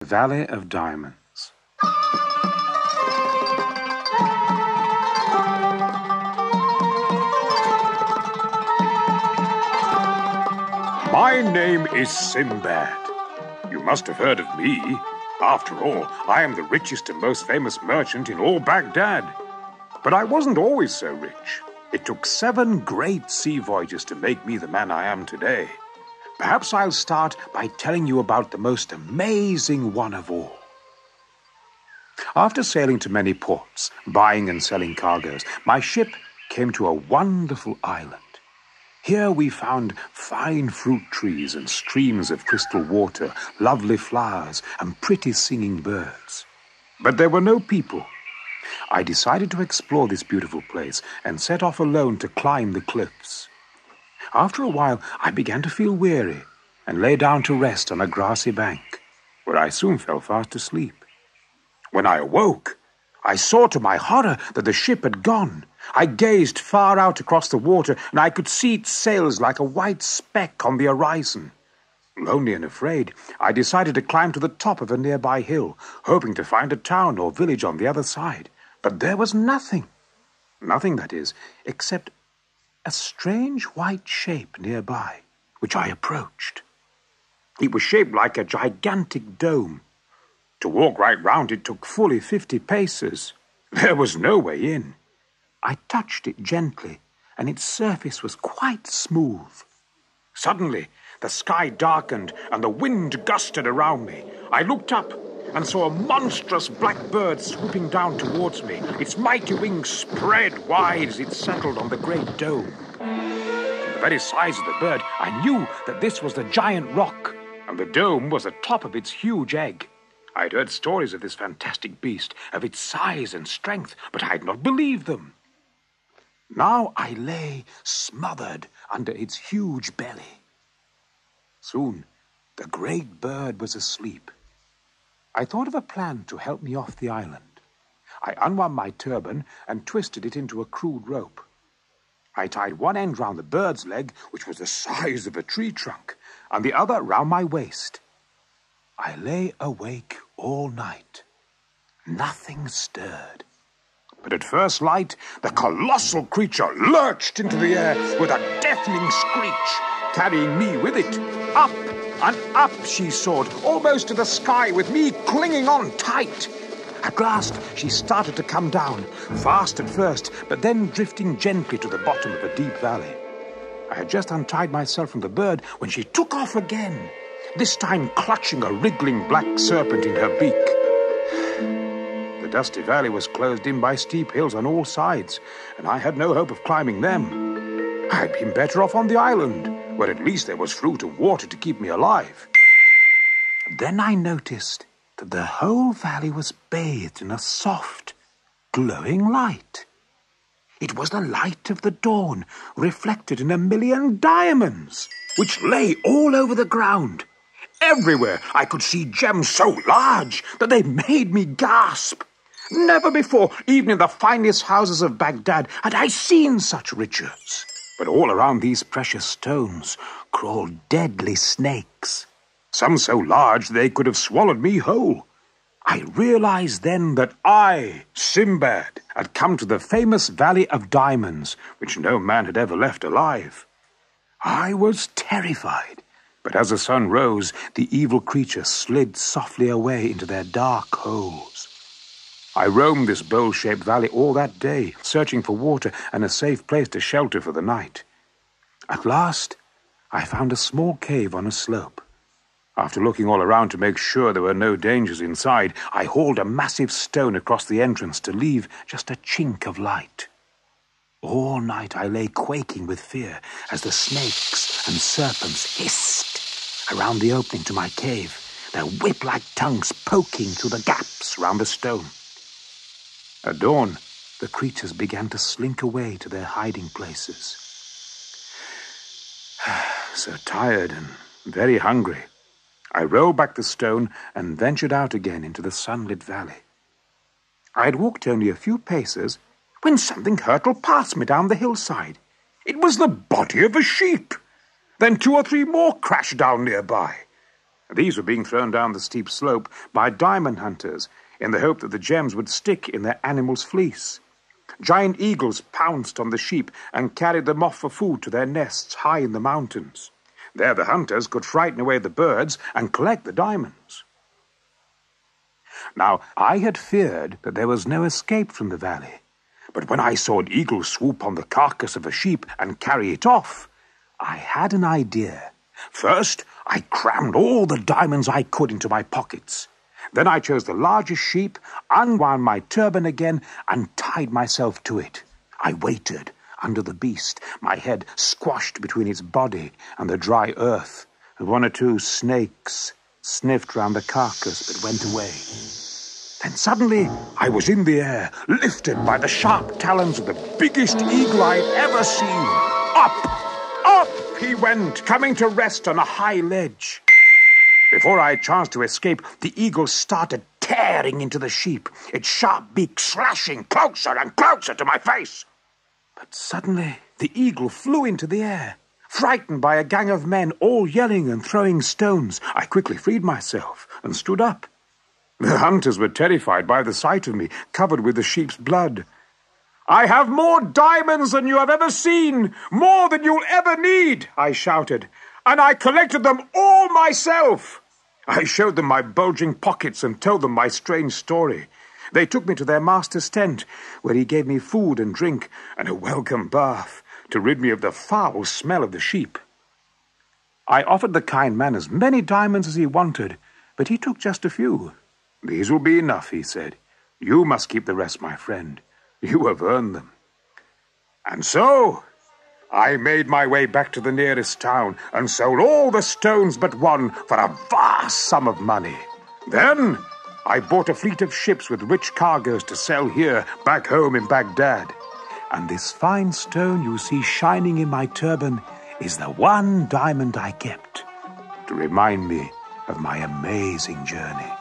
Valley of Diamonds. My name is Sinbad. You must have heard of me. After all, I am the richest and most famous merchant in all Baghdad. But I wasn't always so rich. It took 7 great sea voyages to make me the man I am today. Perhaps I'll start by telling you about the most amazing one of all. After sailing to many ports, buying and selling cargoes, my ship came to a wonderful island. Here we found fine fruit trees and streams of crystal water, lovely flowers, and pretty singing birds. But there were no people. I decided to explore this beautiful place and set off alone to climb the cliffs. After a while, I began to feel weary and lay down to rest on a grassy bank, where I soon fell fast asleep. When I awoke, I saw to my horror that the ship had gone. I gazed far out across the water, and I could see its sails like a white speck on the horizon. Lonely and afraid, I decided to climb to the top of a nearby hill, hoping to find a town or village on the other side. But there was nothing. Nothing, that is, except a strange white shape nearby, which I approached. It was shaped like a gigantic dome. To walk right round it took fully 50 paces. There was no way in. I touched it gently, and its surface was quite smooth. Suddenly, the sky darkened, and the wind gusted around me. I looked up and saw a monstrous black bird swooping down towards me. Its mighty wings spread wide as it settled on the great dome. From the very size of the bird, I knew that this was the giant rock, and the dome was the top of its huge egg. I had heard stories of this fantastic beast, of its size and strength, but I had not believed them. Now I lay smothered under its huge belly. Soon, the great bird was asleep. I thought of a plan to help me off the island. I unwound my turban and twisted it into a crude rope. I tied one end round the bird's leg, which was the size of a tree trunk, and the other round my waist. I lay awake all night. Nothing stirred. But at first light, the colossal creature lurched into the air with a deafening screech, carrying me with it. Up and up she soared, almost to the sky, with me clinging on tight. At last, she started to come down, fast at first, but then drifting gently to the bottom of a deep valley. I had just untied myself from the bird when she took off again, this time clutching a wriggling black serpent in her beak. The dusty valley was closed in by steep hills on all sides, and I had no hope of climbing them. I had been better off on the island, where at least there was fruit and water to keep me alive. Then I noticed that the whole valley was bathed in a soft, glowing light. It was the light of the dawn, reflected in 1,000,000 diamonds, which lay all over the ground. Everywhere I could see gems so large that they made me gasp. Never before, even in the finest houses of Baghdad, had I seen such riches. But all around these precious stones crawled deadly snakes, some so large they could have swallowed me whole. I realized then that I, Sinbad, had come to the famous Valley of Diamonds, which no man had ever left alive. I was terrified, but as the sun rose, the evil creatures slid softly away into their dark holes. I roamed this bowl-shaped valley all that day, searching for water and a safe place to shelter for the night. At last, I found a small cave on a slope. After looking all around to make sure there were no dangers inside, I hauled a massive stone across the entrance to leave just a chink of light. All night I lay quaking with fear as the snakes and serpents hissed around the opening to my cave, their whip-like tongues poking through the gaps round the stone. At dawn, the creatures began to slink away to their hiding places. So tired and very hungry, I rolled back the stone and ventured out again into the sunlit valley. I had walked only a few paces when something hurtled past me down the hillside. It was the body of a sheep. Then 2 or 3 more crashed down nearby. These were being thrown down the steep slope by diamond hunters in the hope that the gems would stick in their animal's fleece. Giant eagles pounced on the sheep and carried them off for food to their nests high in the mountains. There the hunters could frighten away the birds and collect the diamonds. Now, I had feared that there was no escape from the valley, but when I saw an eagle swoop on the carcass of a sheep and carry it off, I had an idea. First, I crammed all the diamonds I could into my pockets. Then I chose the largest sheep, unwound my turban again, and tied myself to it. I waited under the beast, my head squashed between its body and the dry earth, and one or two snakes sniffed round the carcass but went away. Then suddenly I was in the air, lifted by the sharp talons of the biggest eagle I'd ever seen. Up he went, coming to rest on a high ledge. Before I had a chance to escape, the eagle started tearing into the sheep, its sharp beak slashing closer and closer to my face. But suddenly the eagle flew into the air, frightened by a gang of men all yelling and throwing stones. I quickly freed myself and stood up. The hunters were terrified by the sight of me, covered with the sheep's blood. "I have more diamonds than you have ever seen, more than you'll ever need," I shouted, "and I collected them all myself." I showed them my bulging pockets and told them my strange story. They took me to their master's tent, where he gave me food and drink and a welcome bath to rid me of the foul smell of the sheep. I offered the kind man as many diamonds as he wanted, but he took just a few. "These will be enough," he said. "You must keep the rest, my friend. You have earned them." And so I made my way back to the nearest town and sold all the stones but one for a vast sum of money. Then I bought a fleet of ships with rich cargoes to sell here, back home in Baghdad. And this fine stone you see shining in my turban is the one diamond I kept to remind me of my amazing journey.